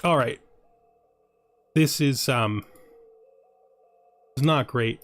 All right. This is not great.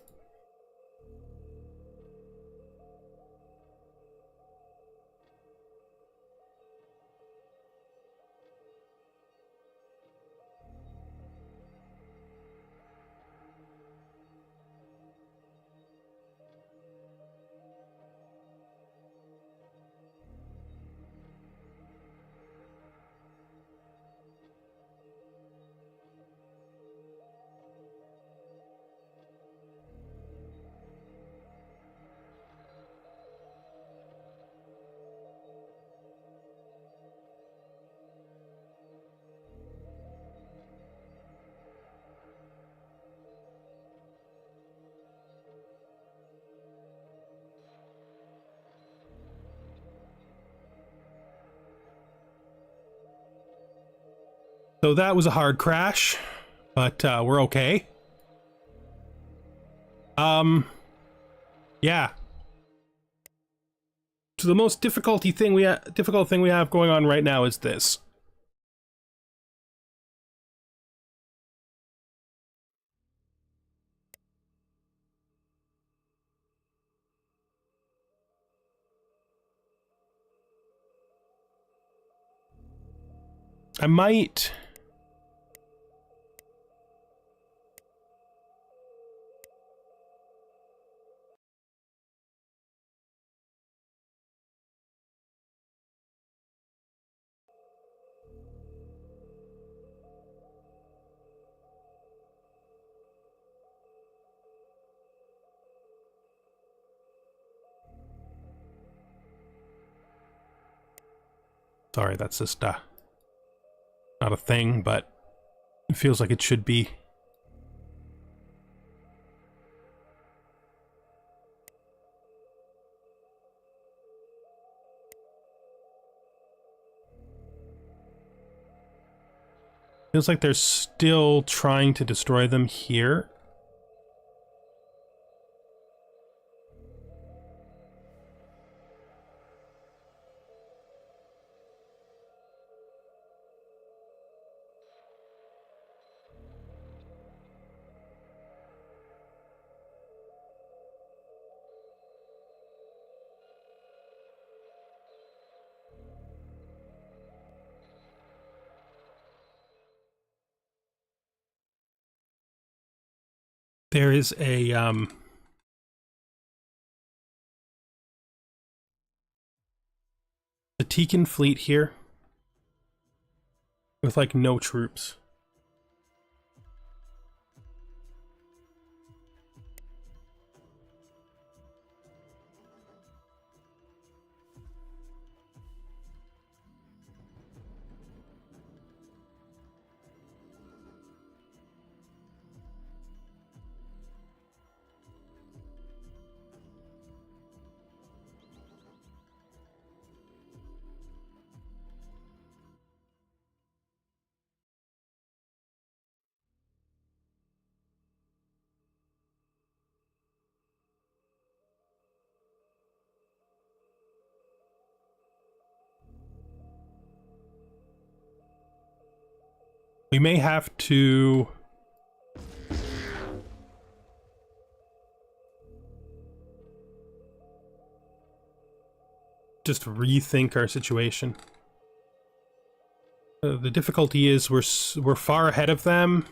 So that was a hard crash, but we're okay. Yeah. So the most difficult thing we have going on right now is this. I might... Sorry, that's just not a thing, but it feels like it should be. Feels like they're still trying to destroy them here. There is a Tekin fleet here with like no troops. We may have to just rethink our situation. The difficulty is we're far ahead of them,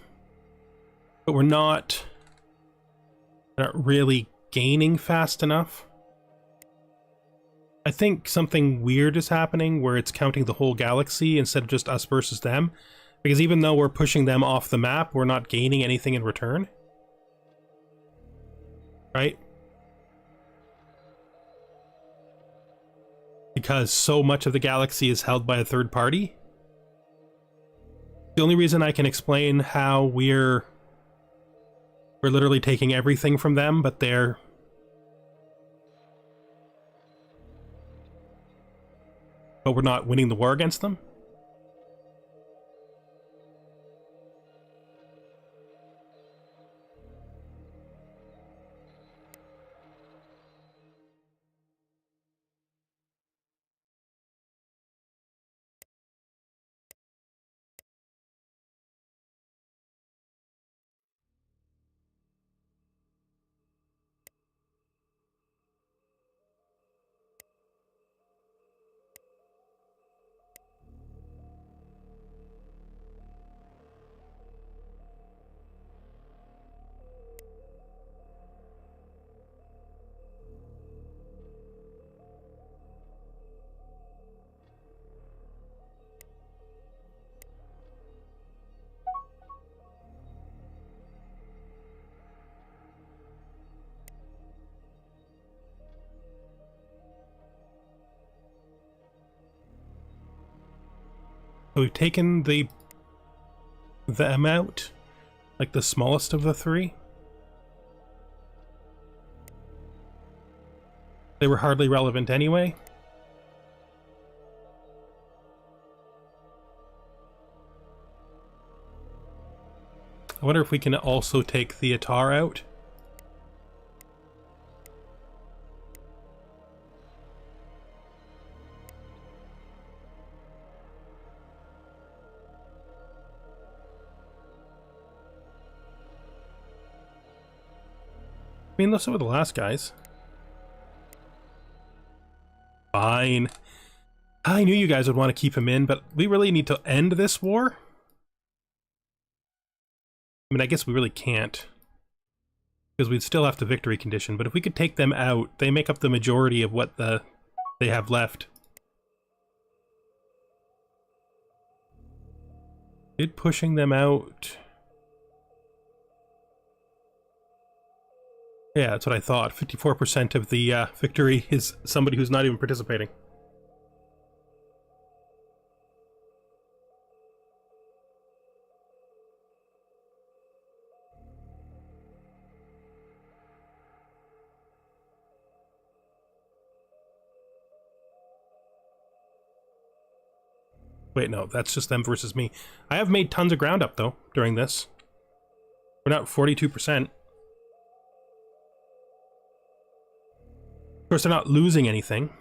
but we're not really gaining fast enough. I think something weird is happening where it's counting the whole galaxy instead of just us versus them. Because even though we're pushing them off the map, we're not gaining anything in return. Right? Because so much of the galaxy is held by a third party. The only reason I can explain how we're literally taking everything from them, but we're not winning the war against them. So we've taken them out, like the smallest of the three. They were hardly relevant anyway. I wonder if we can also take the Atar out. I mean, let's over the last guys. Fine. I knew you guys would want to keep him in, but we really need to end this war. I mean, I guess we really can't, because we'd still have the victory condition, but if we could take them out, they make up the majority of what they have left. Did pushing them out... Yeah, that's what I thought. 54% of the victory is somebody who's not even participating. Wait, no, that's just them versus me. I have made tons of ground up, though, during this. We're not 42%. Of course, they're not losing anything.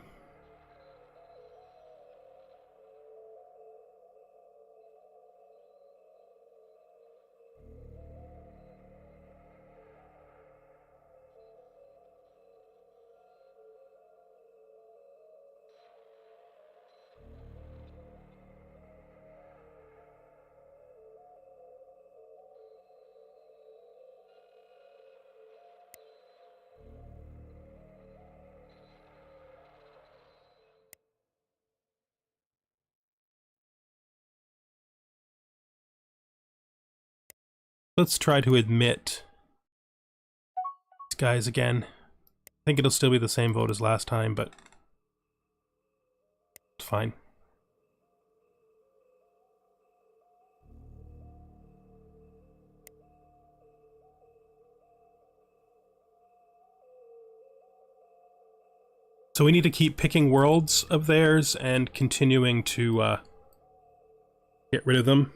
Let's try to admit these guys again. I think it'll still be the same vote as last time, but it's fine. So we need to keep picking worlds of theirs and continuing to get rid of them.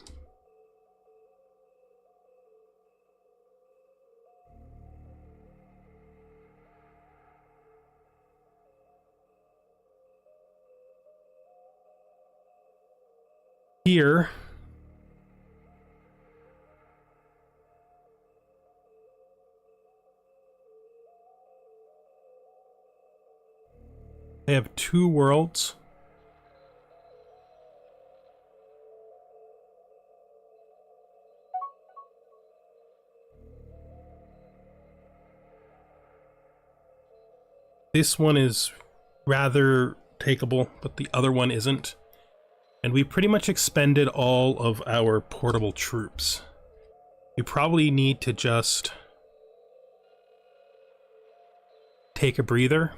Here, they have 2 worlds. This one is rather takeable, but the other one isn't. And we pretty much expended all of our portable troops. We probably need to just take a breather.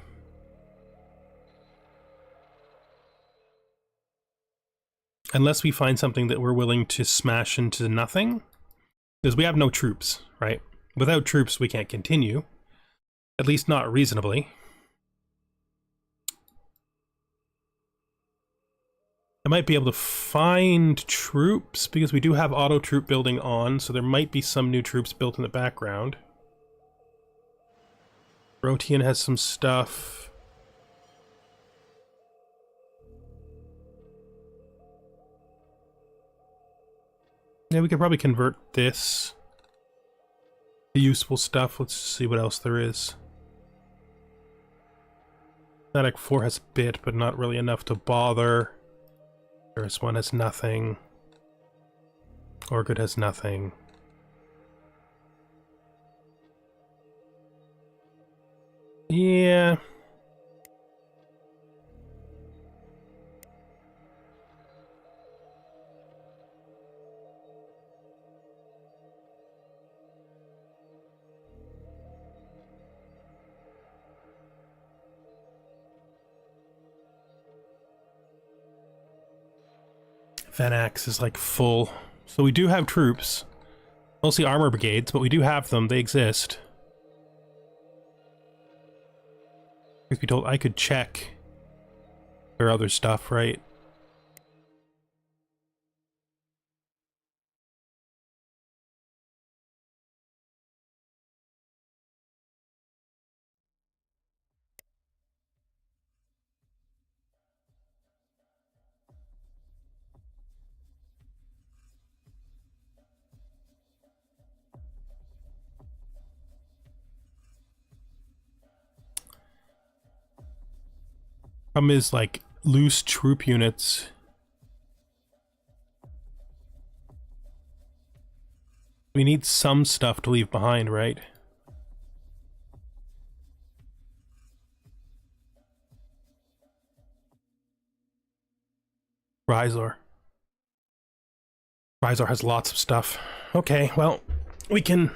Unless we find something that we're willing to smash into nothing. Because we have no troops, right? Without troops, we can't continue. At least not reasonably. I might be able to find troops, because we do have auto troop building on, so there might be some new troops built in the background. Rotian has some stuff. Yeah, we could probably convert this to useful stuff. Let's see what else there is. Static 4 has a bit, but not really enough to bother. There's one has nothing. Orchid has nothing. Yeah. Venax is like full. So we do have troops. Mostly armor brigades, but we do have them. They exist. Truth be told, I could check their other stuff, right? Problem is, like, loose troop units. We need some stuff to leave behind, right? Rysor. Rysor has lots of stuff. Okay, well, we can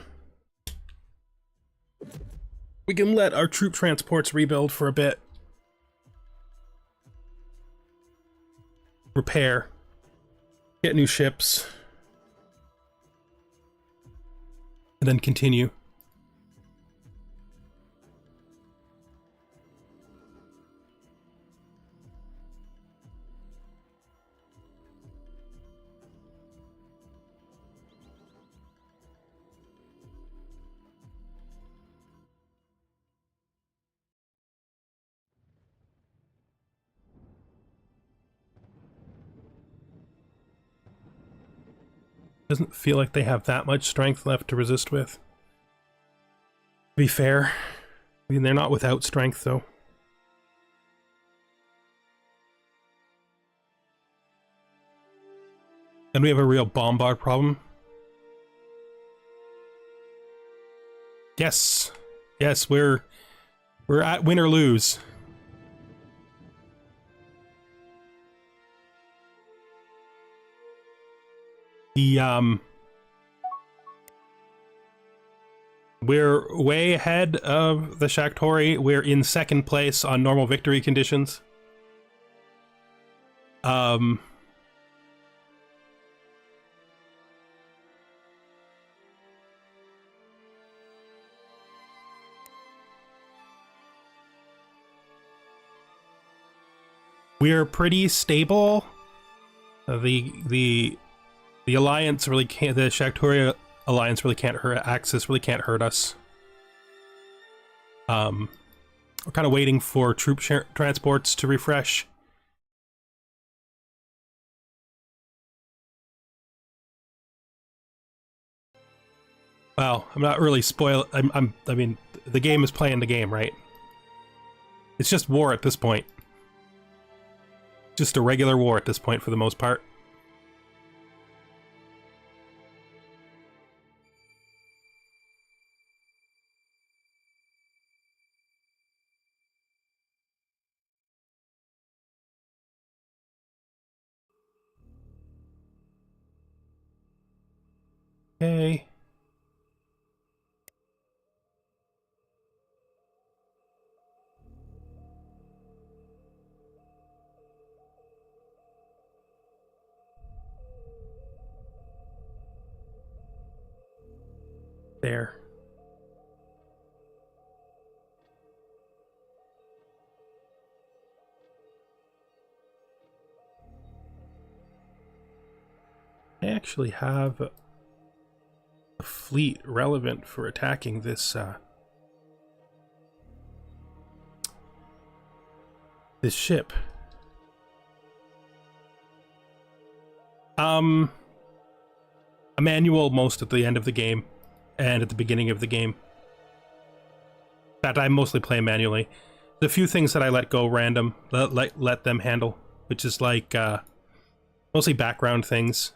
let our troop transports rebuild for a bit. Repair. Get new ships. And then continue. Doesn't feel like they have that much strength left to resist with. To be fair, I mean, they're not without strength, though. And we have a real bombard problem. Yes. Yes, we're at win or lose. We're way ahead of the Shaktori. We're in second place on normal victory conditions. We're pretty stable. The alliance really can't. The Shaktori alliance really can't hurt. Axis really can't hurt us. We're kind of waiting for troop transports to refresh. Well, I'm not really I mean, the game is playing the game, right? It's just war at this point. Just a regular war at this point for the most part. Okay. There. I actually have a fleet relevant for attacking this this ship. A manual most at the end of the game and at the beginning of the game. In fact, I mostly play manually. There's a few things that I let go random, let them handle, which is like mostly background things.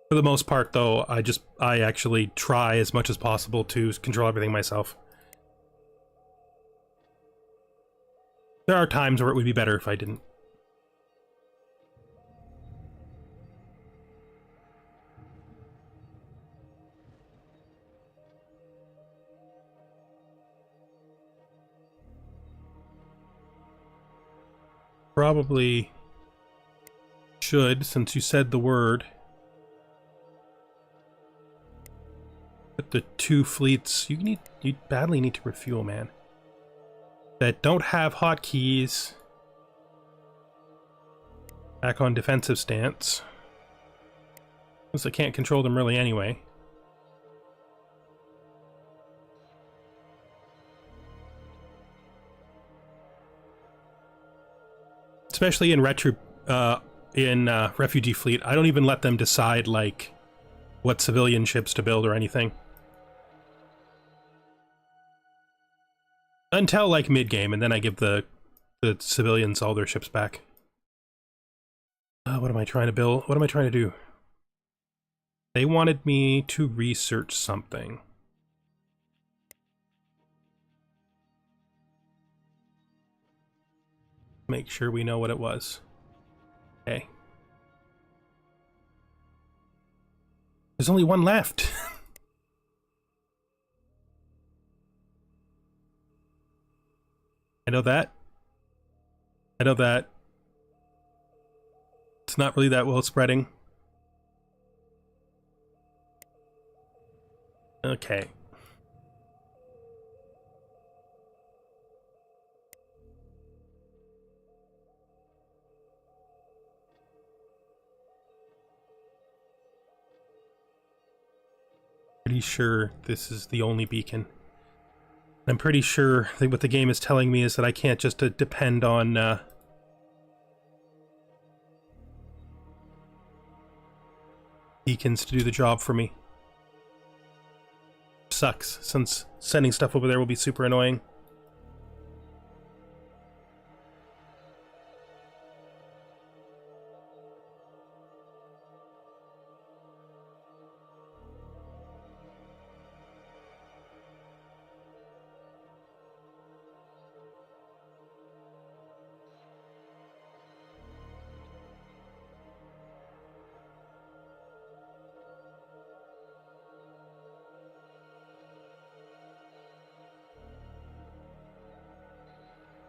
For the most part, though, I actually try as much as possible to control everything myself. There are times where it would be better if I didn't. probably should, since you said the word, put the 2 fleets. You badly need to refuel, man. That don't have hotkeys back on defensive stance. Since I can't control them really anyway. Especially in Refugee Fleet, I don't even let them decide, like, what civilian ships to build or anything. Until, like, mid-game, and then I give the civilians all their ships back. What am I trying to build? What am I trying to do? They wanted me to research something. Make sure we know what it was. Okay. There's only one left. I know that. I know that. It's not really that well spreading. Okay. Pretty sure this is the only beacon. I'm pretty sure that what the game is telling me is that I can't just depend on beacons to do the job for me. Sucks, since sending stuff over there will be super annoying.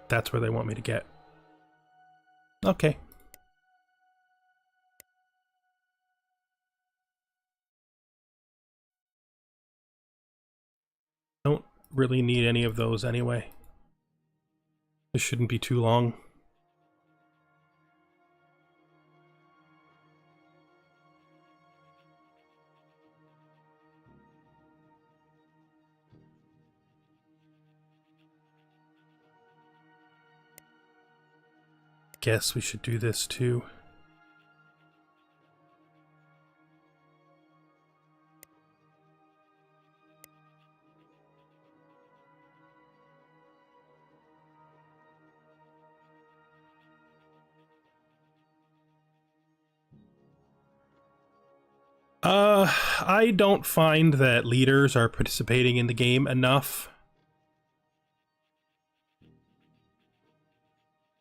That's where they want me to get. Okay. Don't really need any of those anyway. This shouldn't be too long. Guess we should do this too. I don't find that leaders are participating in the game enough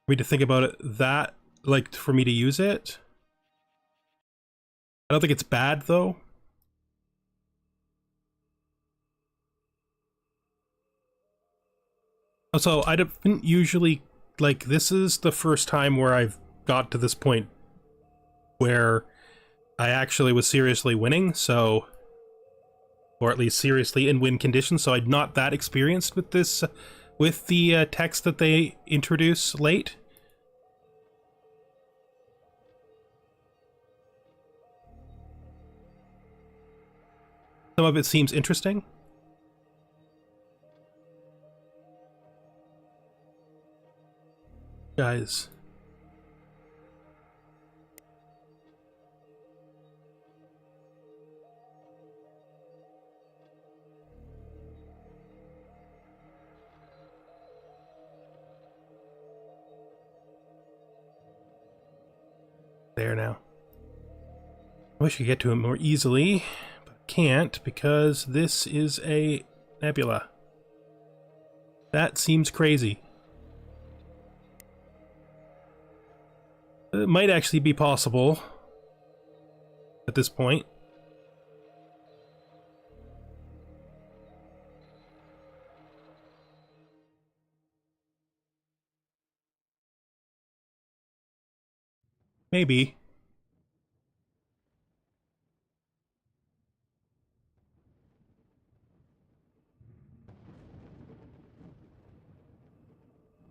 for me to think about it that, like, for me to use it. I don't think it's bad, though. Also, I didn't usually, like, this is the first time where I've got to this point where I actually was seriously winning, so, or at least seriously in win conditions, so I'm not that experienced with this, with the text that they introduce late. Some of it seems interesting. Guys. There now. I wish I could get to it more easily, but can't because this is a nebula. That seems crazy. It might actually be possible at this point. Maybe.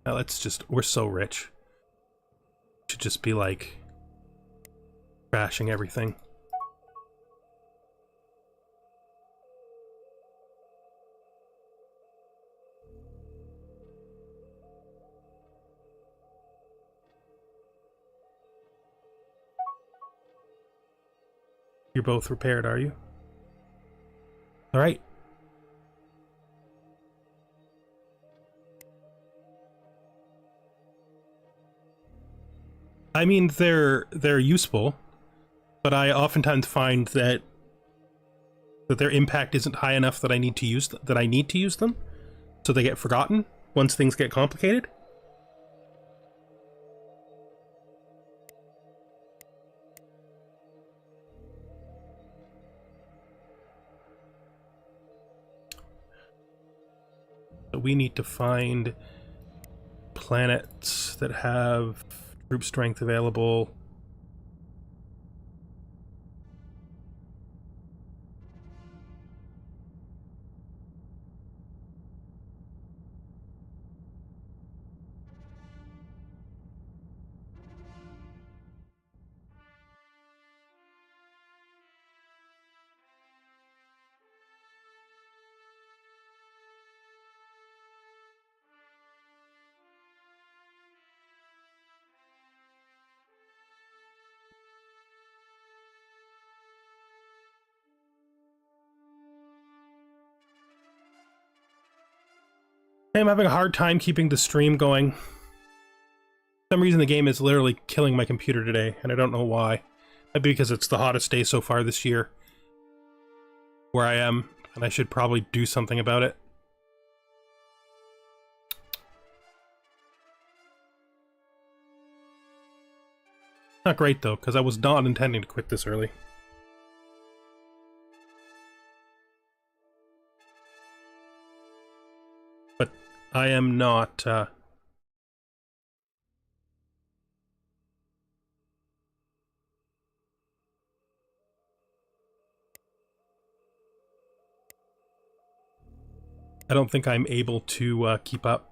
Now let's just... We're so rich. Should just be like... crashing everything. You're both repaired, are you? Alright. I mean, they're useful, but I oftentimes find that their impact isn't high enough that I need to use them, so they get forgotten once things get complicated. So we need to find planets that have troop strength available. I'm having a hard time keeping the stream going. For some reason the game is literally killing my computer today, and I don't know why. Maybe because it's the hottest day so far this year where I am, and I should probably do something about it. Not great though, because I was not intending to quit this early. But I am not, I don't think I'm able to keep up.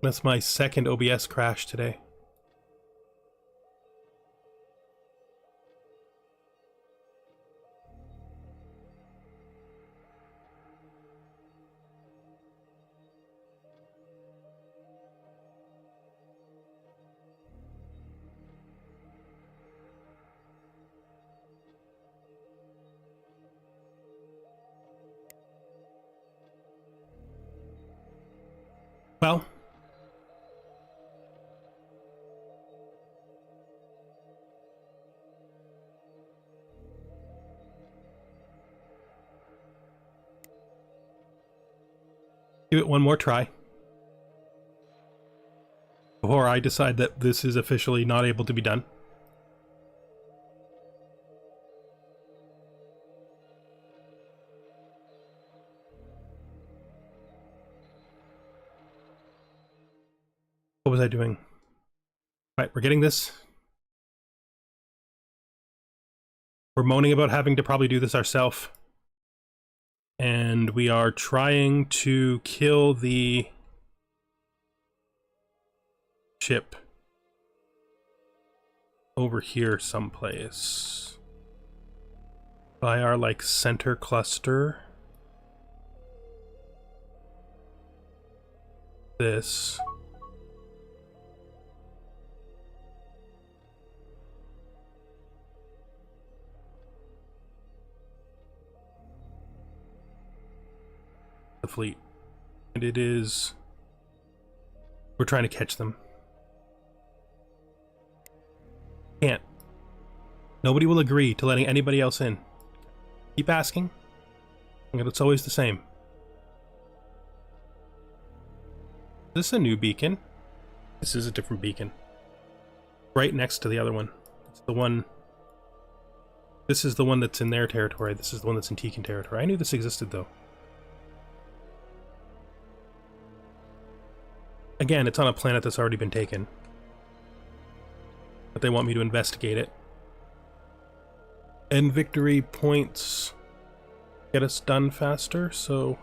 That's my second OBS crash today. Well, give it one more try before I decide that this is officially not able to be done. What was I doing? Right, we're getting this. We're moaning about having to probably do this ourselves. And we are trying to kill the ship over here someplace by our like center cluster. This. The fleet. And it is... We're trying to catch them. Can't. Nobody will agree to letting anybody else in. Keep asking, and it's always the same. Is this a new beacon? This is a different beacon. Right next to the other one. It's the one This is the one that's in their territory. This is the one that's in Tekan territory. I knew this existed, though. Again, it's on a planet that's already been taken. But they want me to investigate it. And victory points get us done faster, so...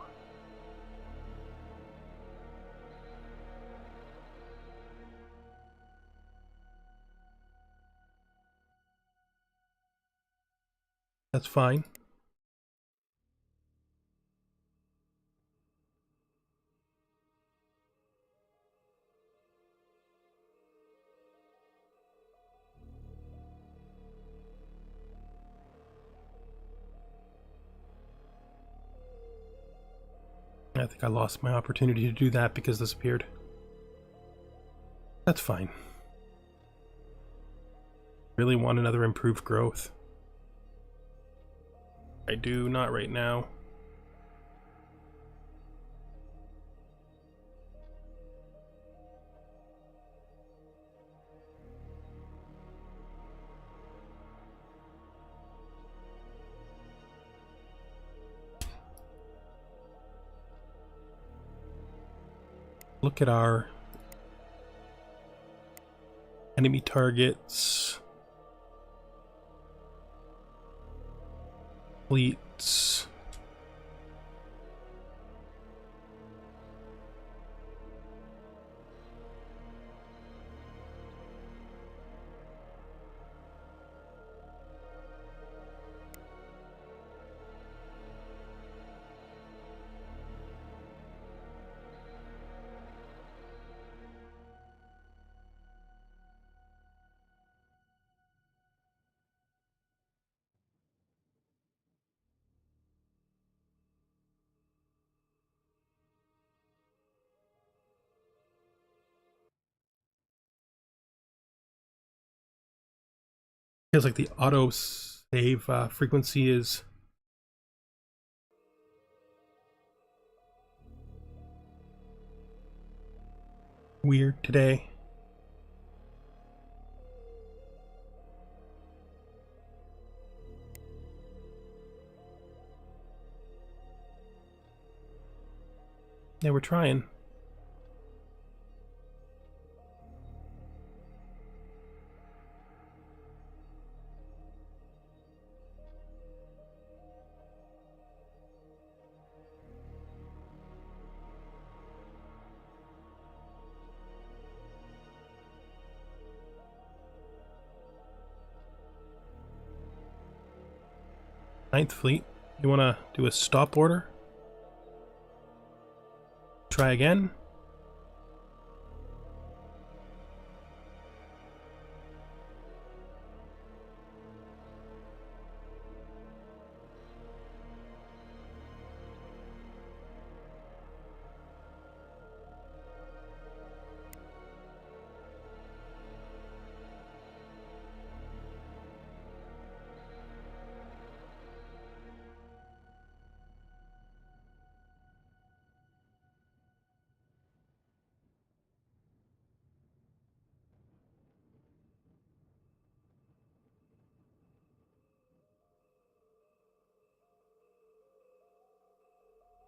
that's fine. I think I lost my opportunity to do that because this appeared. That's fine. Really want another improved growth. I do, not right now. Look at our enemy targets, fleets. Feels like the auto save frequency is weird today. Yeah, we're trying. Ninth Fleet, you want to do a stop order? Try again?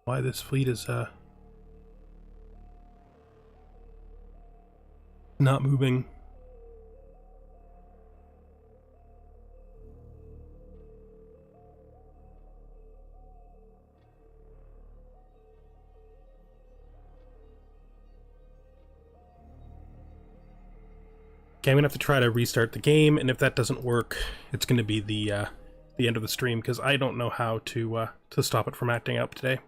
Why this fleet is not moving. Okay, I'm gonna have to try to restart the game, and if that doesn't work, it's gonna be the end of the stream because I don't know how to stop it from acting up today.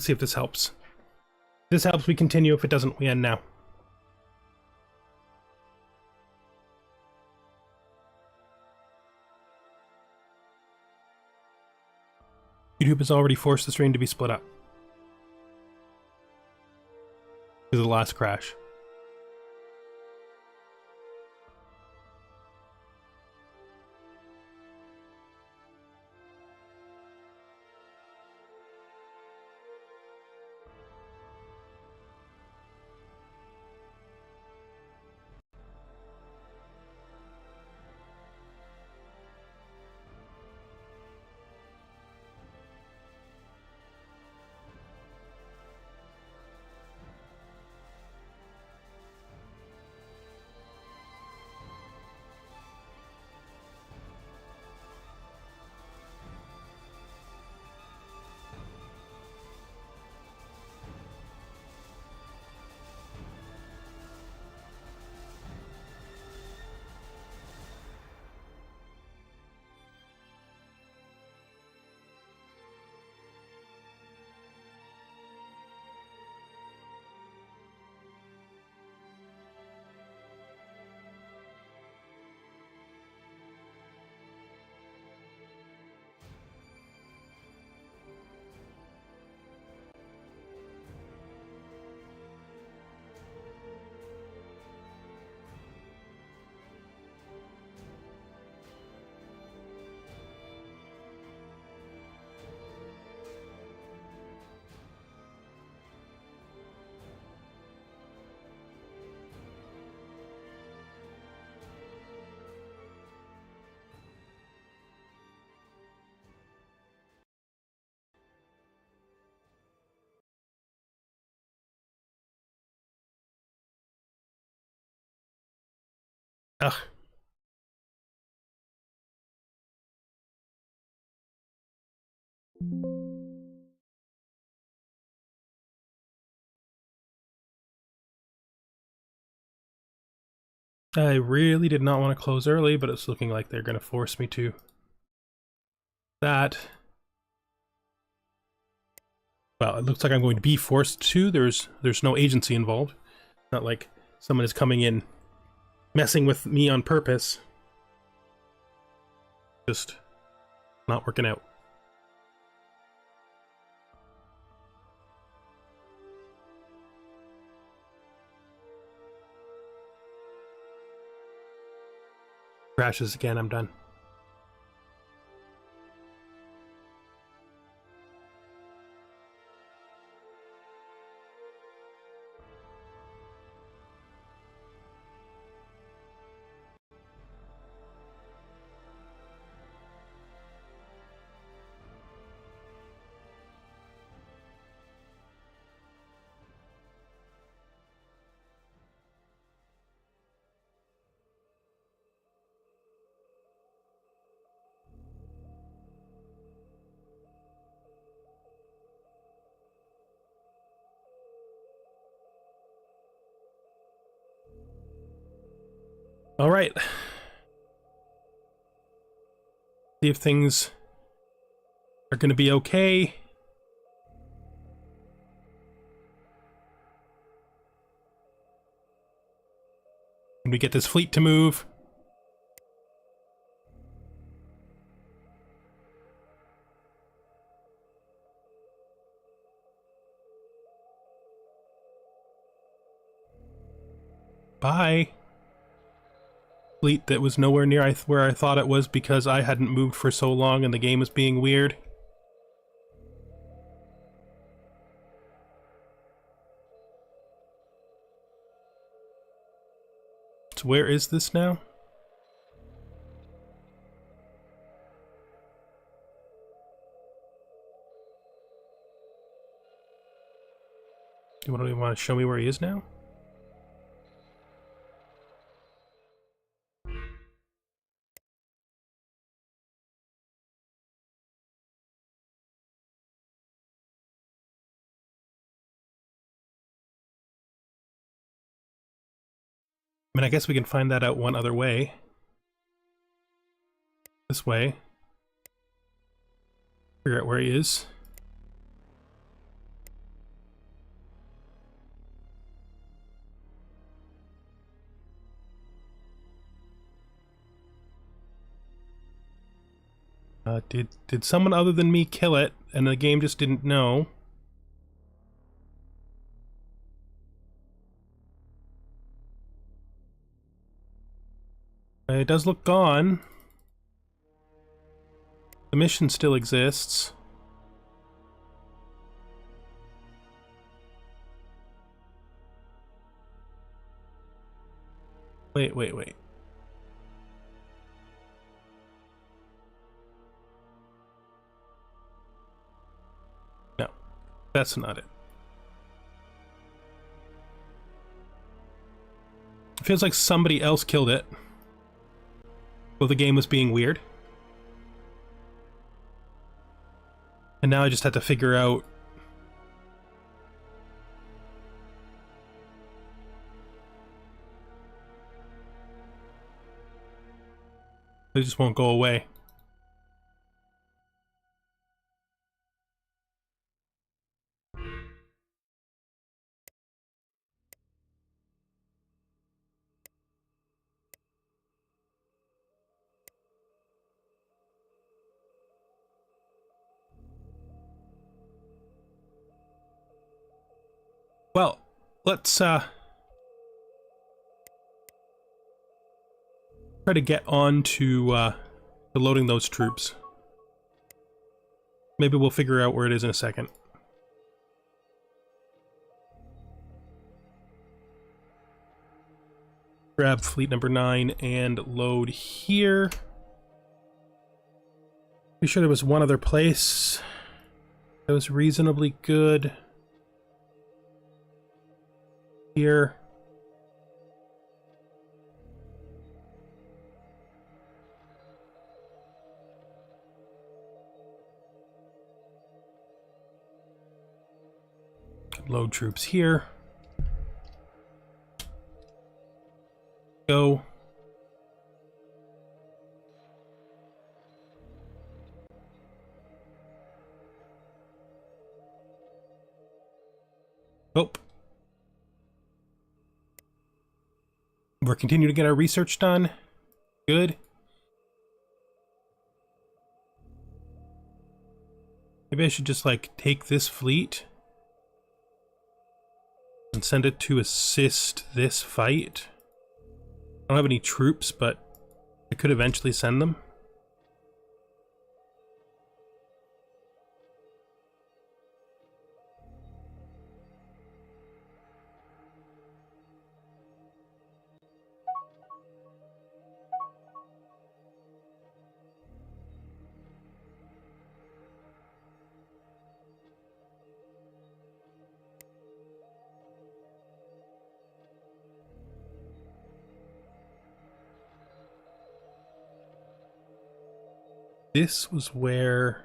Let's see if this helps. If this helps, we continue. If it doesn't, we end now. YouTube has already forced the stream to be split up. This is the last crash. Ugh. I really did not want to close early, but it's looking like they're going to force me to. That. Well, it looks like I'm going to be forced to. There's no agency involved. Not like someone is coming in messing with me on purpose. Just not working out. Crashes again, I'm done. All right. See if things are going to be okay. Can we get this fleet to move? Bye. Fleet that was nowhere near where I thought it was because I hadn't moved for so long and the game was being weird. So where is this now? You want to show me where he is now? I mean, I guess we can find that out one other way. This way. Figure out where he is. Did someone other than me kill it, and the game just didn't know? It does look gone. The mission still exists. Wait. No, that's not it. It feels like somebody else killed it. Well, the game was being weird. And now I just have to figure out... It just won't go away. Well, let's try to get on to loading those troops. Maybe we'll figure out where it is in a second. Grab fleet number 9 and load here. Be sure there was one other place that was reasonably good. Here. Load troops here. Go. Oh. We're continuing to get our research done. Good. Maybe I should just, like, take this fleet and send it to assist this fight. I don't have any troops, but I could eventually send them. This was where...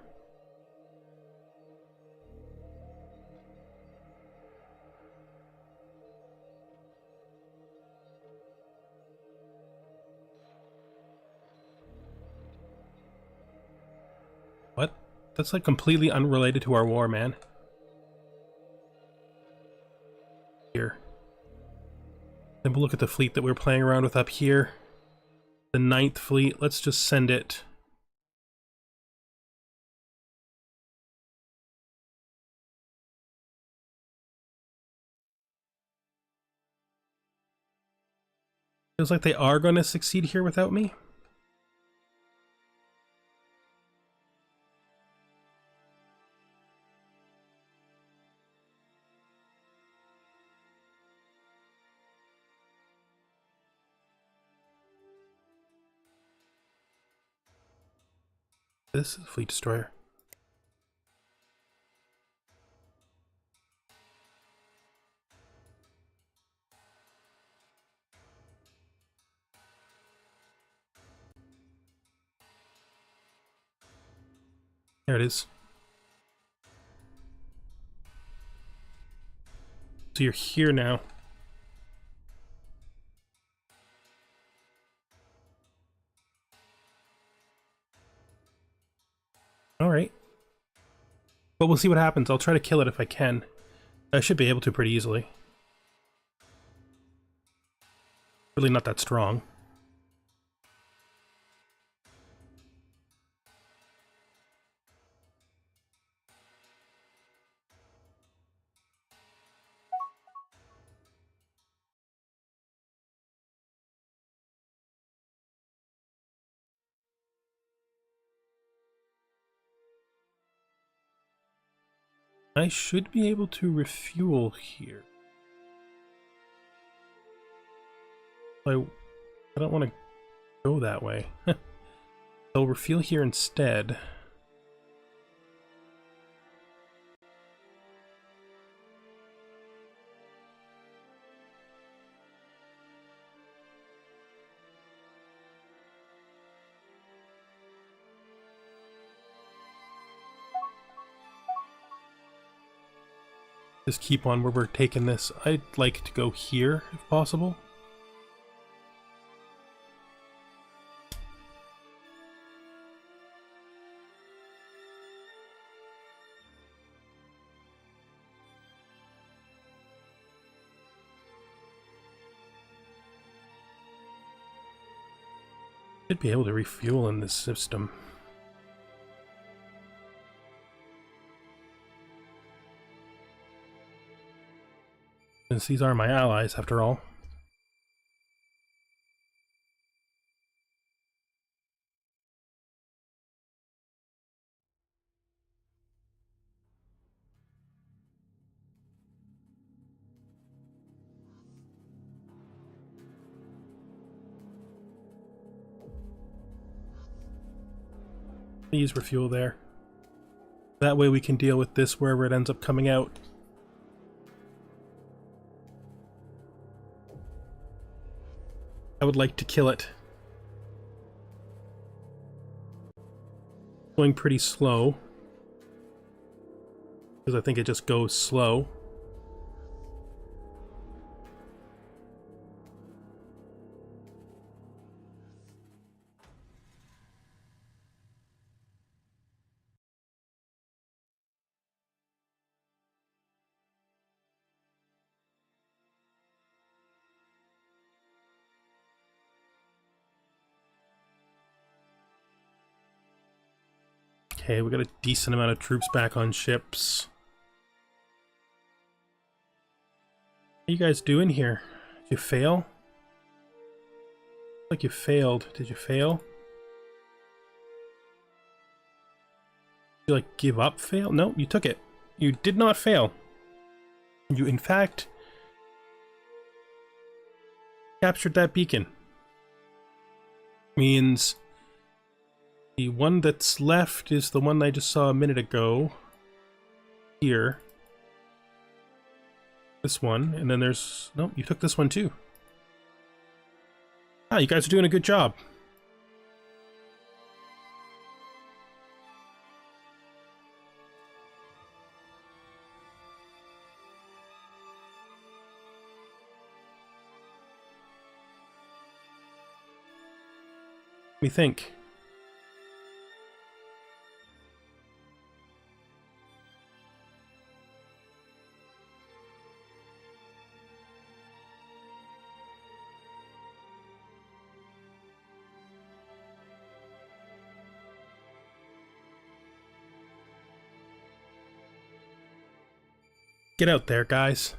What? That's like completely unrelated to our war, man. Here. Then we'll look at the fleet that we're playing around with up here. The 9th fleet. Let's just send it... Feels like they are going to succeed here without me. This is a fleet destroyer. There it is. So you're here now. Alright. But we'll see what happens. I'll try to kill it if I can. I should be able to pretty easily. Really not that strong. I should be able to refuel here. I don't want to go that way. I'll refuel here instead. Just keep on where we're taking this. I'd like to go here if possible. Should be able to refuel in this system. Since these are my allies, after all. Please refuel there. That way we can deal with this wherever it ends up coming out. I would like to kill it. Going pretty slow. Because I think it just goes slow. Okay, we got a decent amount of troops back on ships. What are you guys doing here? Did you fail? Like you failed. Did you fail? Did you like give up, fail? No, you took it. You did not fail. You in fact captured that beacon. Means the one that's left is the one I just saw a minute ago. Here. This one, and then there's... Nope, you took this one too. Ah, you guys are doing a good job. Let me think. Get out there, guys.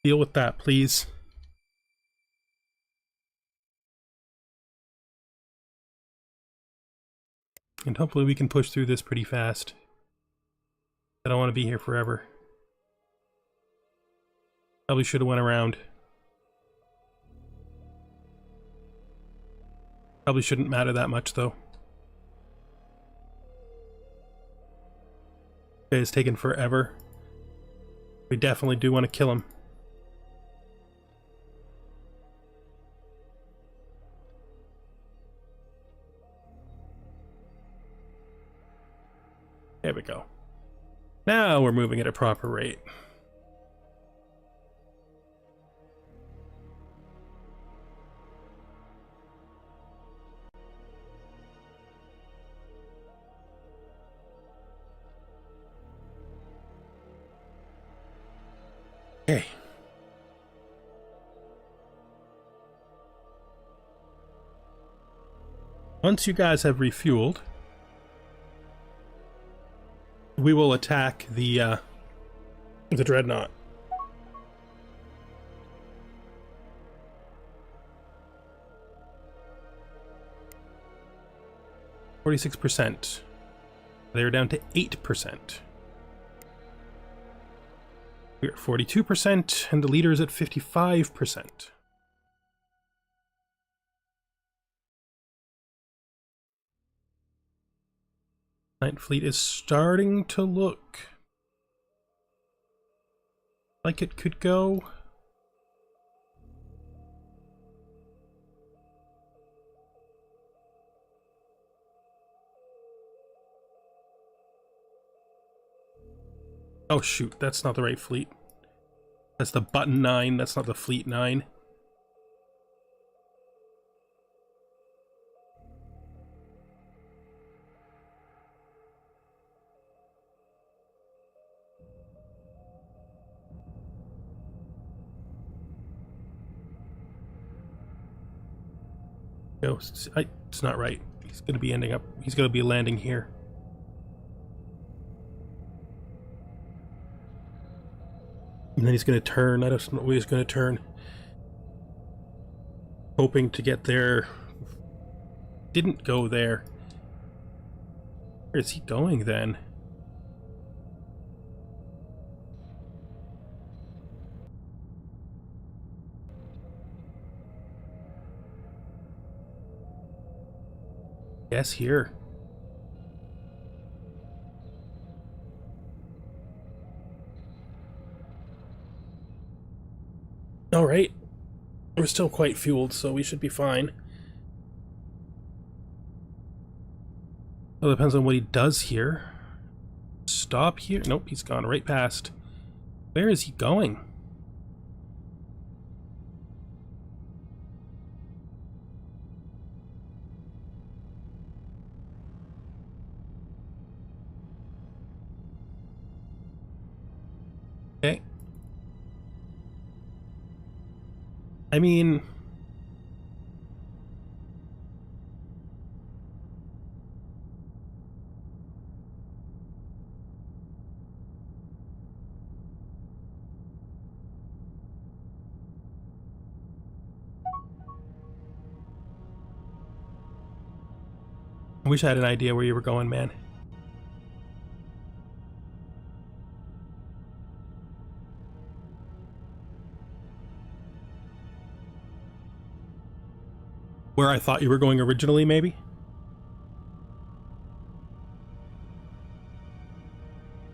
Deal with that, please. And hopefully we can push through this pretty fast. I don't want to be here forever. Probably should have went around. Probably shouldn't matter that much, though. Okay, it's taken forever. We definitely do want to kill him. There we go. Now we're moving at a proper rate. Okay. Once you guys have refueled, we will attack the dreadnought. %. They are down to 8%. We're at 42%, and the leader is at 55%. Ninth Fleet is starting to look like it could go. Oh shoot, that's not the right fleet. That's the button 9, that's not the fleet 9. No, it's not right. He's gonna be ending up, he's gonna be landing here. And then he's going to turn. I don't know where he's going to turn. Hoping to get there. Didn't go there. Where is he going then? Yes, here. Alright. We're still quite fueled, so we should be fine. Well, it depends on what he does here. Stop here? Nope, he's gone right past. Where is he going? Okay. I mean... I wish I had an idea where you were going, man. Where I thought you were going originally, maybe?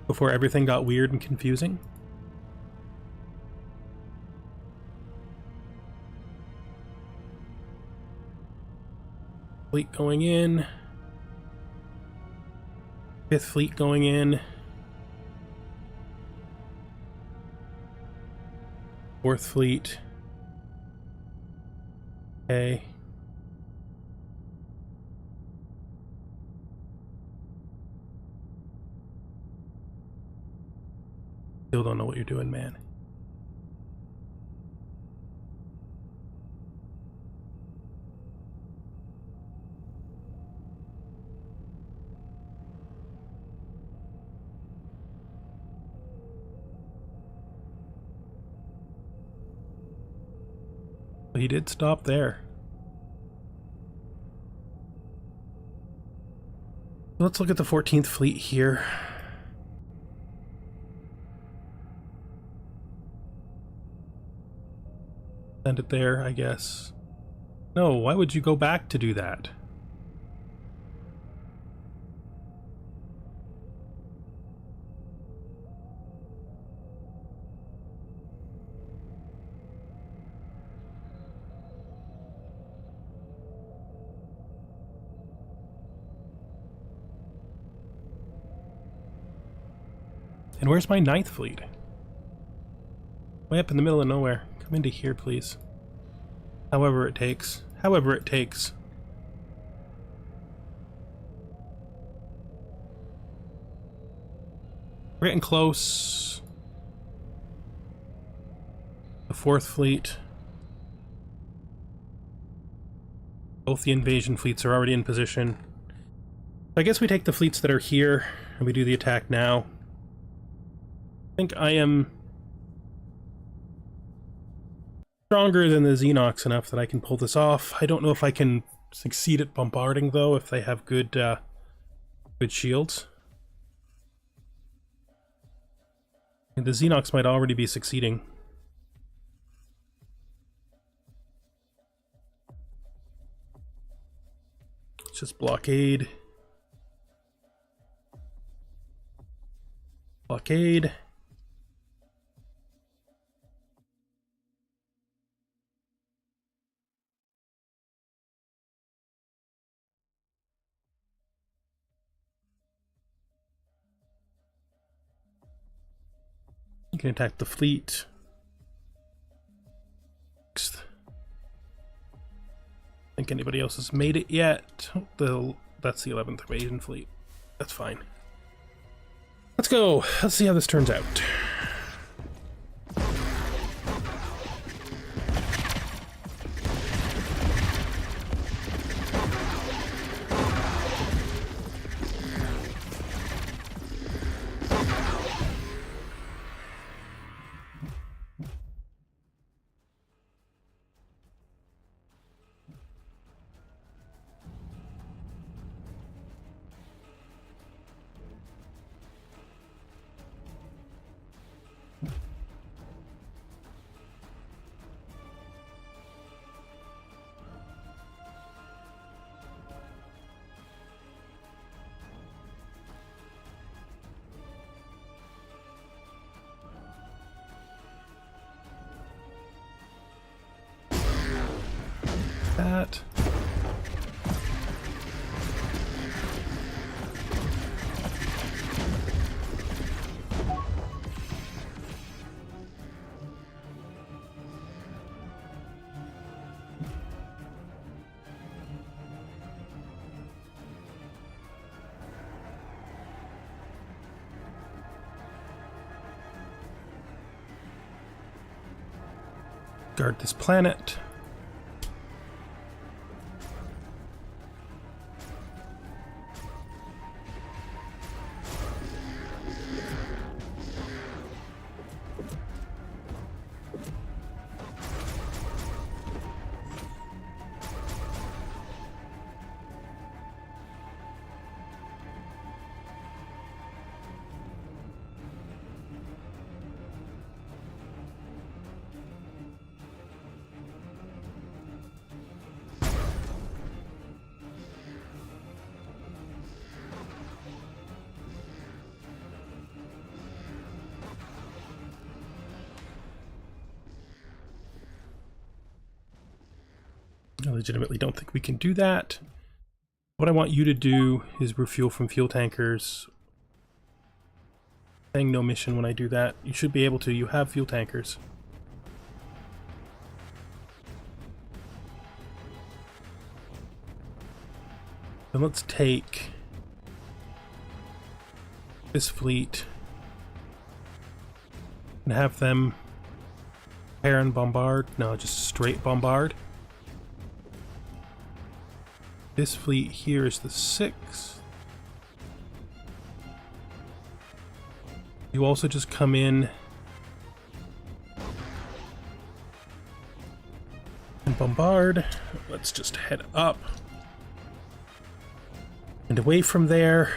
Before everything got weird and confusing? Fleet going in. Fifth Fleet going in. Fourth Fleet. Okay. Still don't know what you're doing, man. He did stop there. Let's look at the 14th Fleet here. Send it there, I guess. No, why would you go back to do that? And where's my 9th Fleet? Way up in the middle of nowhere. Come into here, please. However it takes. However it takes. We're getting close. The 4th Fleet. Both the invasion fleets are already in position. I guess we take the fleets that are here and we do the attack now. I think I am stronger than the Xenox enough that I can pull this off. I don't know if I can succeed at bombarding, though, if they have good shields. And the Xenox might already be succeeding. Let's just blockade. Blockade. You can attack the fleet. Next. I think anybody else has made it yet. That's the 11th Invasion Fleet. That's fine. Let's go. Let's see how this turns out. That. Guard this planet. I legitimately don't think we can do that. What I want you to do is refuel from fuel tankers. Saying no mission when I do that. You should be able to. You have fuel tankers. Then let's take this fleet and have them pair and bombard. No, just straight bombard. This fleet here is the 6th. You also just come in and bombard. Let's just head up and away from there.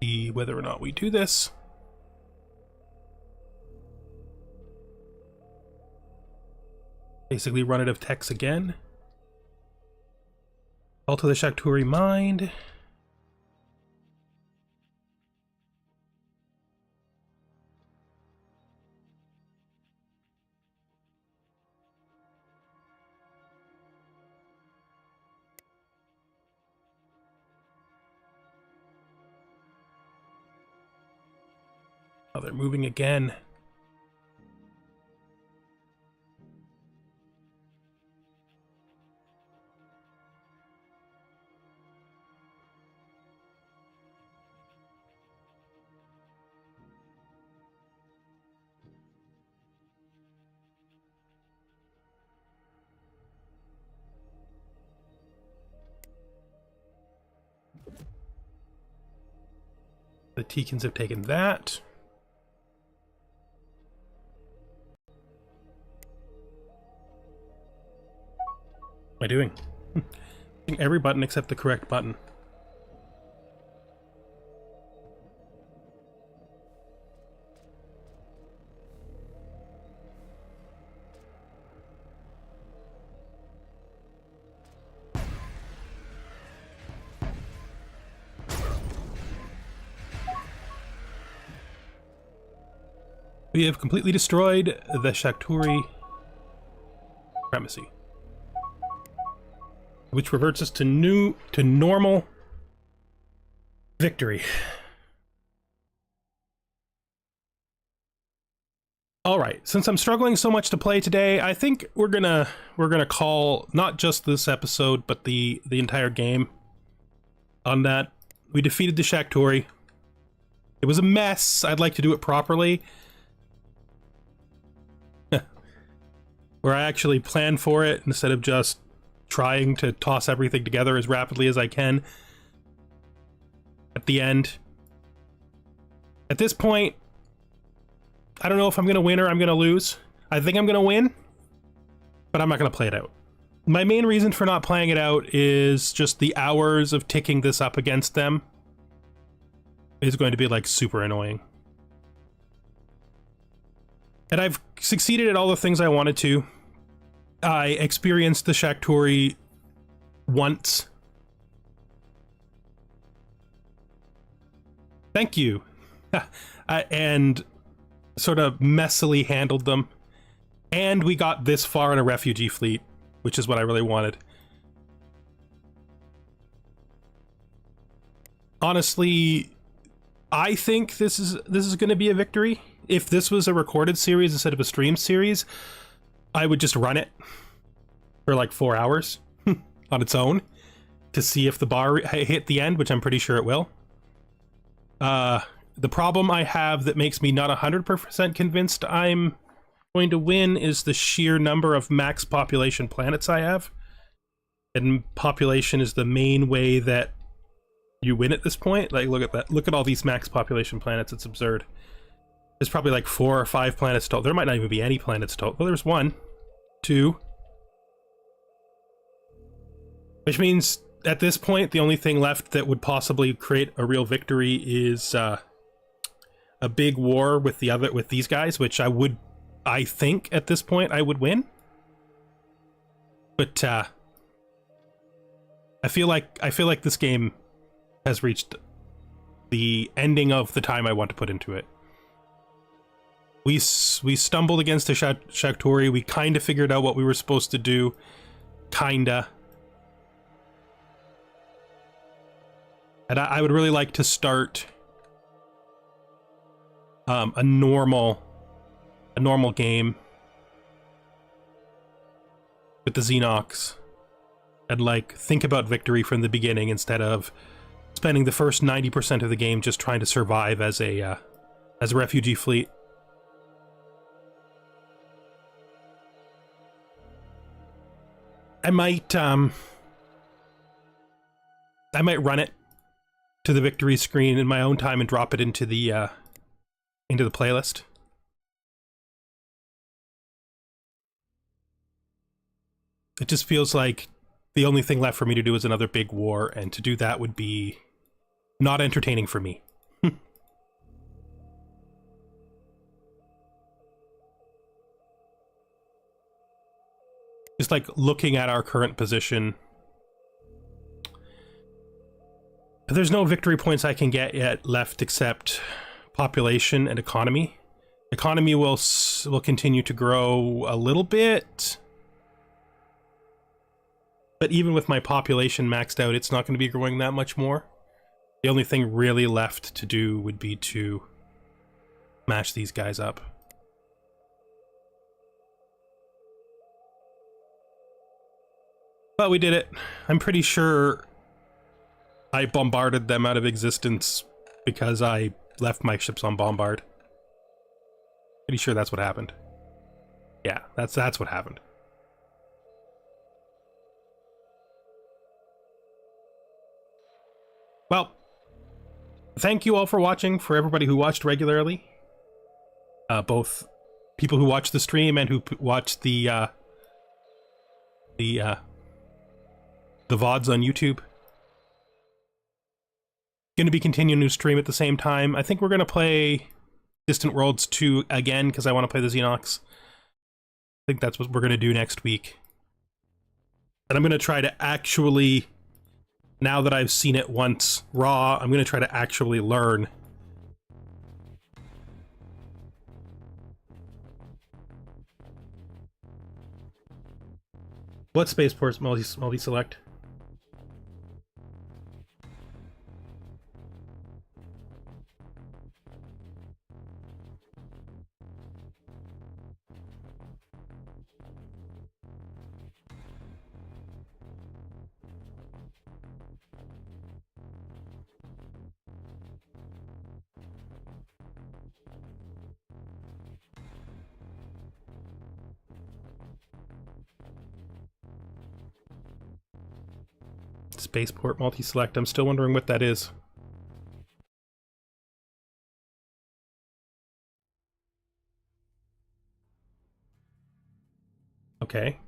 See whether or not we do this. Basically run out of techs again. Alter the Shakturi Mind. Oh, they're moving again. The Teekins have taken that. What am I doing? Hitting every button except the correct button. We have completely destroyed the Shakturi supremacy, which reverts us to normal victory. All right, since I'm struggling so much to play today, I think we're gonna call not just this episode but the entire game on that. We defeated the Shakturi. It was a mess. I'd like to do it properly, where I actually plan for it instead of just trying to toss everything together as rapidly as I can at the end. At this point, I don't know if I'm going to win or I'm going to lose. I think I'm going to win, but I'm not going to play it out. My main reason for not playing it out is just the hours of ticking this up against them is going to be like super annoying. And I've succeeded at all the things I wanted to. I experienced the Shakturi once. Thank you. And sort of messily handled them. And we got this far in a refugee fleet, which is what I really wanted. Honestly, I think this is going to be a victory. If this was a recorded series instead of a stream series, I would just run it for like 4 hours on its own to see if the bar hit the end, which I'm pretty sure it will. The problem I have that makes me not 100% convinced I'm going to win is the sheer number of max population planets I have. And population is the main way that you win at this point. Like, look at that. Look at all these max population planets. It's absurd. There's probably like 4 or 5 planets total. There might not even be any planets total. Well, there's 1, 2. Which means at this point, the only thing left that would possibly create a real victory is a big war with these guys, which I think at this point I would win. But I feel like this game has reached the ending of the time I want to put into it. We stumbled against the Shakturi. We kind of figured out what we were supposed to do. Kinda. And I would really like to start a normal game with the Xenox and like think about victory from the beginning instead of spending the first 90% of the game just trying to survive as a refugee fleet. I might run it to the victory screen in my own time and drop it into the playlist. It just feels like the only thing left for me to do is another big war, and to do that would be not entertaining for me. Just like looking at our current position, there's no victory points I can get yet left except population and economy. Economy will continue to grow a little bit, but even with my population maxed out, it's not going to be growing that much more. The only thing really left to do would be to smash these guys up. But we did it. I'm pretty sure I bombarded them out of existence because I left my ships on bombard. Pretty sure that's what happened. Yeah, that's what happened. Well, thank you all for watching, for everybody who watched regularly. Both people who watch the stream and who watch the VODs on YouTube. Going to be continuing to stream at the same time. I think we're going to play Distant Worlds 2 again, because I want to play the Xenox. I think that's what we're going to do next week. And I'm going to try to actually, now that I've seen it once raw, I'm going to try to actually learn. What spaceports multi-select? Spaceport multi-select. I'm still wondering what that is. Okay.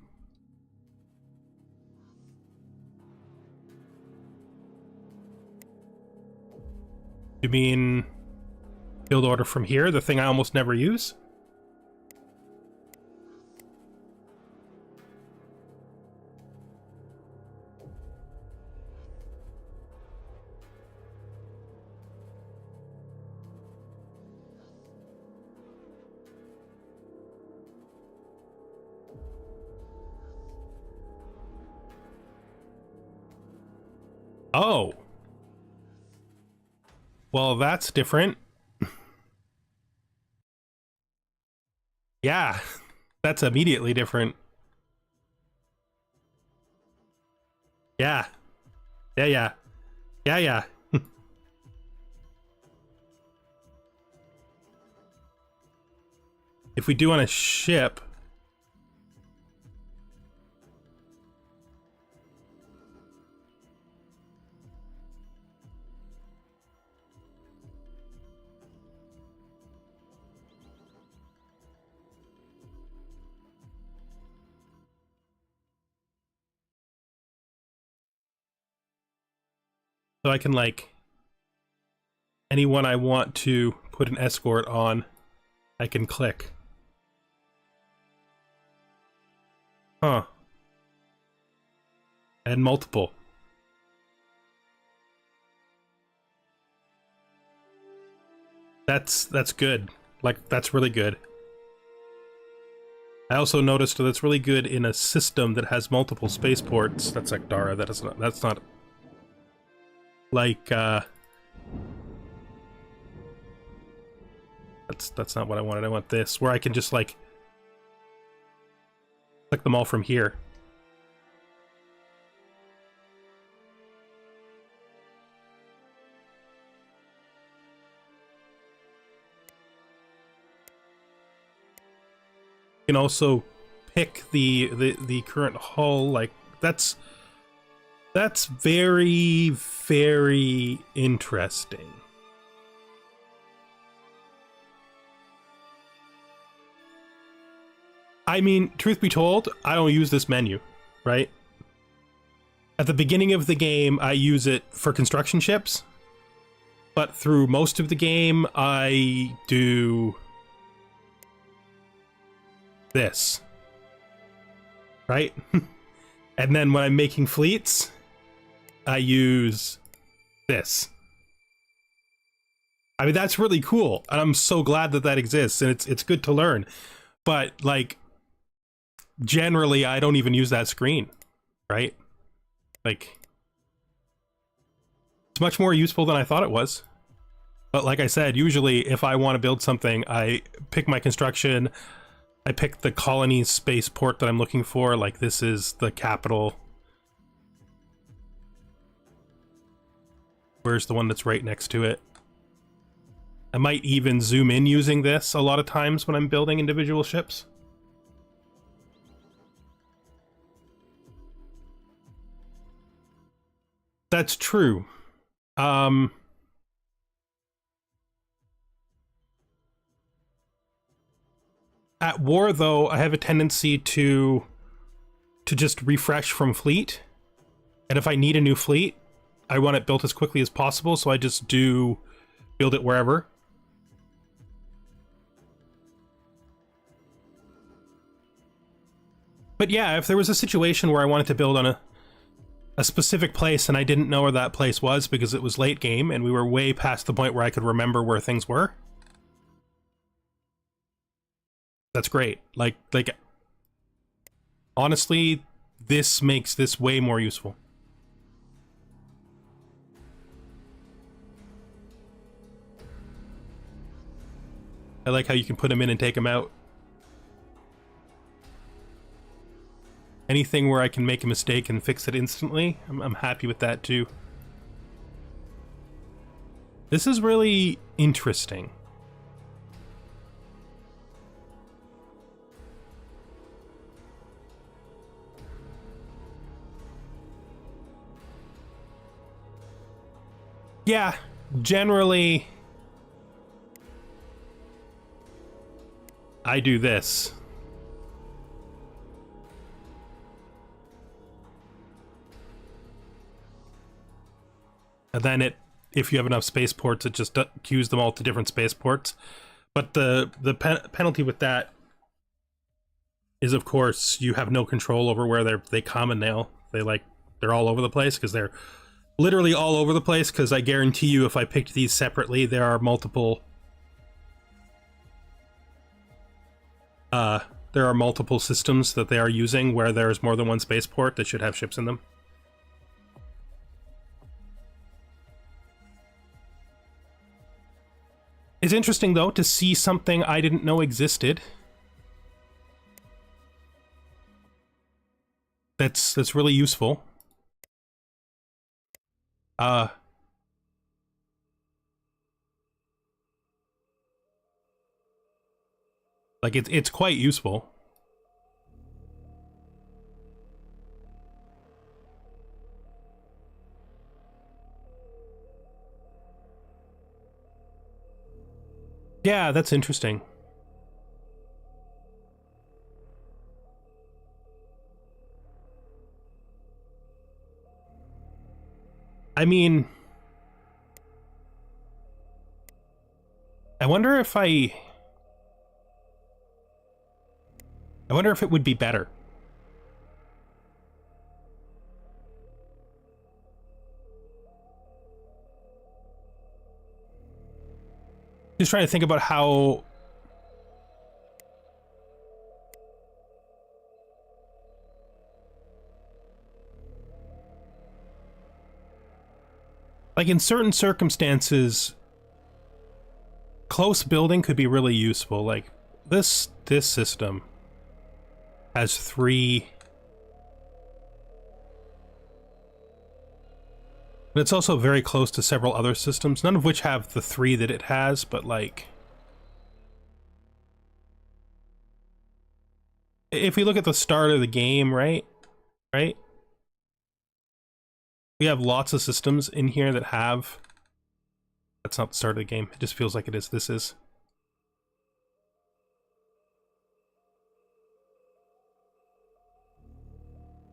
You mean build order from here, the thing I almost never use? Oh. Well, that's different. Yeah, that's immediately different. Yeah. Yeah, yeah. Yeah, yeah. If we do on a ship... So I can, like, anyone I want to put an escort on, I can click. Huh. And multiple. That's good. Like, that's really good. I also noticed that it's really good in a system that has multiple spaceports. That's like Dara. That's not like that's not what I wanted. I want this, where I can just like click them all from here. You can also pick the current hull. Like that's very, very interesting. I mean, truth be told, I don't use this menu, right? At the beginning of the game, I use it for construction ships, but through most of the game, I do this, right? And then when I'm making fleets, I use this. I mean, that's really cool, and I'm so glad that that exists, and it's good to learn. But like, generally, I don't even use that screen, right? Like, it's much more useful than I thought it was. But like I said, usually if I want to build something, I pick my construction, I pick the colony spaceport that I'm looking for, like this is the capital. Where's the one that's right next to it? I might even zoom in using this a lot of times when I'm building individual ships. That's true. At war, though, I have a tendency to just refresh from fleet. And if I need a new fleet, I want it built as quickly as possible, so I just do build it wherever. But yeah, if there was a situation where I wanted to build on a specific place and I didn't know where that place was because it was late game and we were way past the point where I could remember where things were, that's great. Like honestly, this makes this way more useful. I like how you can put them in and take them out. Anything where I can make a mistake and fix it instantly, I'm happy with that too. This is really interesting. Yeah, generally I do this. And then if you have enough spaceports, it just queues them all to different spaceports. But the penalty with that is, of course, you have no control over where they come and they're all over the place, because they're literally all over the place, because I guarantee you if I picked these separately, there are multiple systems that they are using where there's more than one spaceport that should have ships in them. It's interesting, though, to see something I didn't know existed. That's really useful. Like it's quite useful. Yeah, that's interesting. I mean, I wonder if it would be better. Just trying to think about how... Like, in certain circumstances, close building could be really useful. Like, this system has 3... But it's also very close to several other systems, none of which have the 3 that it has, but like... If we look at the start of the game, right? We have lots of systems in here that have... That's not the start of the game, it just feels like it is. This is.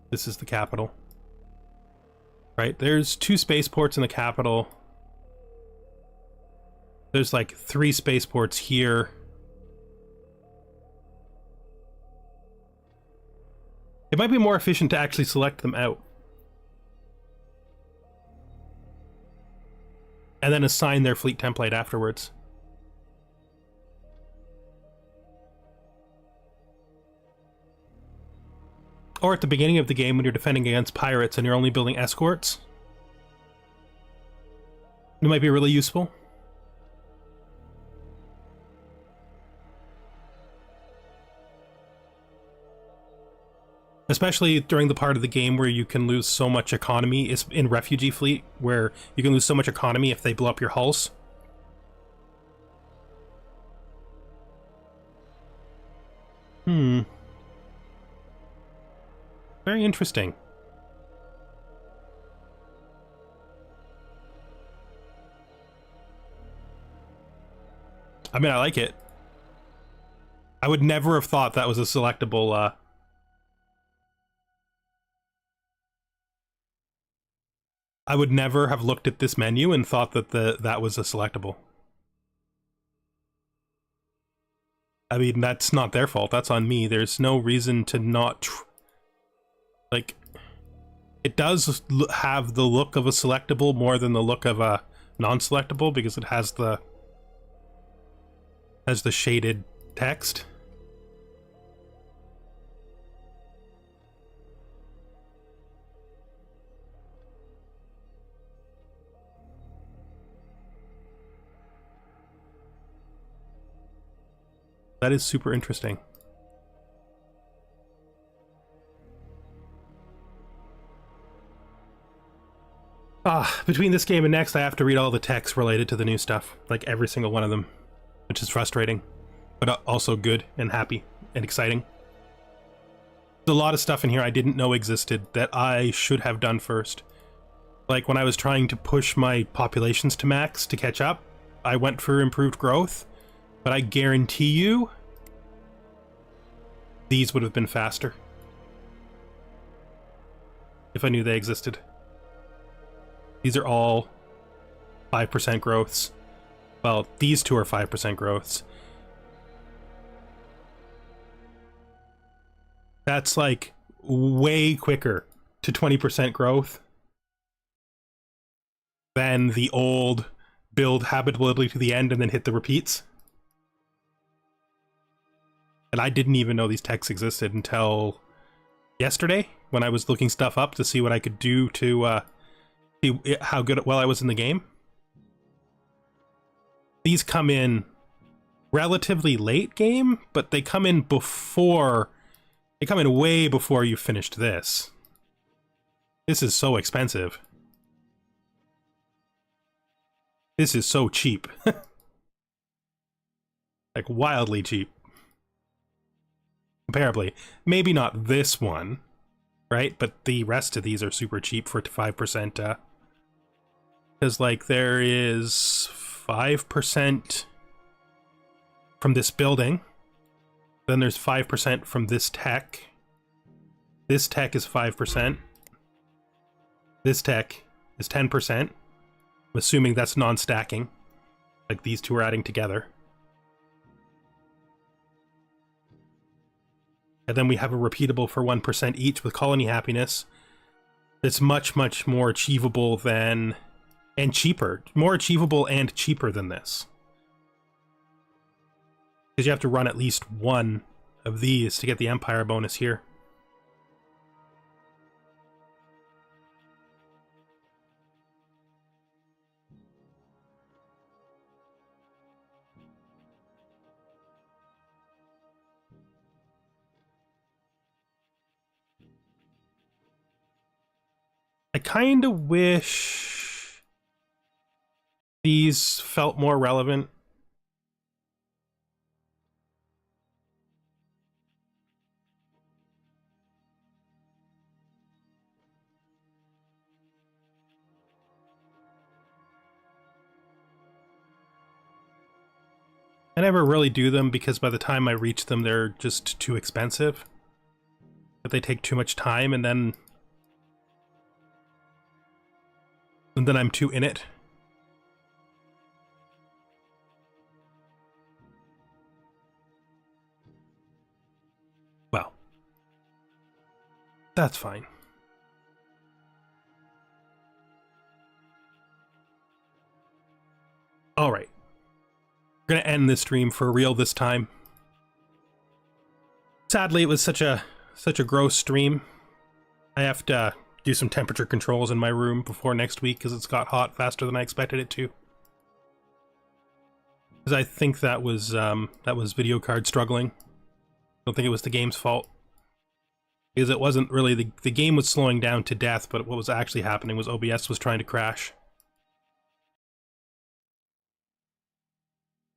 This is the capital. Right, there's 2 spaceports in the capital. There's like 3 spaceports here. It might be more efficient to actually select them out. And then assign their fleet template afterwards. Or at the beginning of the game when you're defending against pirates and you're only building escorts. It might be really useful. Especially during the part of the game where you can lose so much economy, is in Refugee Fleet, where you can lose so much economy if they blow up your hulls. Very interesting. I mean, I like it. I would never have thought that was a selectable, I would never have looked at this menu and thought that that was a selectable. I mean, that's not their fault, that's on me. There's no reason to not... like, it does have the look of a selectable more than the look of a non-selectable, because it has the shaded text. That is super interesting. Between this game and next, I have to read all the texts related to the new stuff. Like, every single one of them. Which is frustrating. But also good and happy and exciting. There's a lot of stuff in here I didn't know existed that I should have done first. Like, when I was trying to push my populations to max to catch up, I went for improved growth. But I guarantee you, these would have been faster. If I knew they existed. These are all 5% growths. Well, these two are 5% growths. That's like way quicker to 20% growth than the old build habitability to the end and then hit the repeats. And I didn't even know these texts existed until yesterday when I was looking stuff up to see what I could do to see how good I was in the game. These come in relatively late game, but they come in before... they come in way before you finished this. This is so expensive. This is so cheap. Like, wildly cheap. Comparably. Maybe not this one, right? But the rest of these are super cheap for 5%, because, like, there is 5% from this building. Then there's 5% from this tech. This tech is 5%. This tech is 10%. I'm assuming that's non-stacking. Like, these two are adding together. And then we have a repeatable for 1% each with colony happiness. It's much, much more achievable than... and cheaper. More achievable and cheaper than this. Because you have to run at least one of these to get the Empire bonus here. I kind of wish these felt more relevant. I never really do them because by the time I reach them, they're just too expensive. But they take too much time, and then I'm too in it. Well, that's fine. All right. We're gonna end this stream for real this time. Sadly, it was such a gross stream. I have to do some temperature controls in my room before next week because it's got hot faster than I expected it to. Because I think that was video card struggling. I don't think it was the game's fault. Because it wasn't really the game was slowing down to death, but what was actually happening was OBS was trying to crash.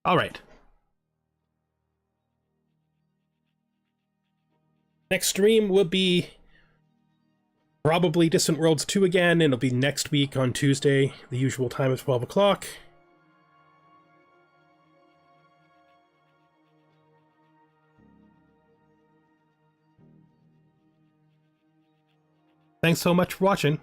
All right. Next stream will be probably Distant Worlds 2 again, and it'll be next week on Tuesday, the usual time of 12 o'clock. Thanks so much for watching.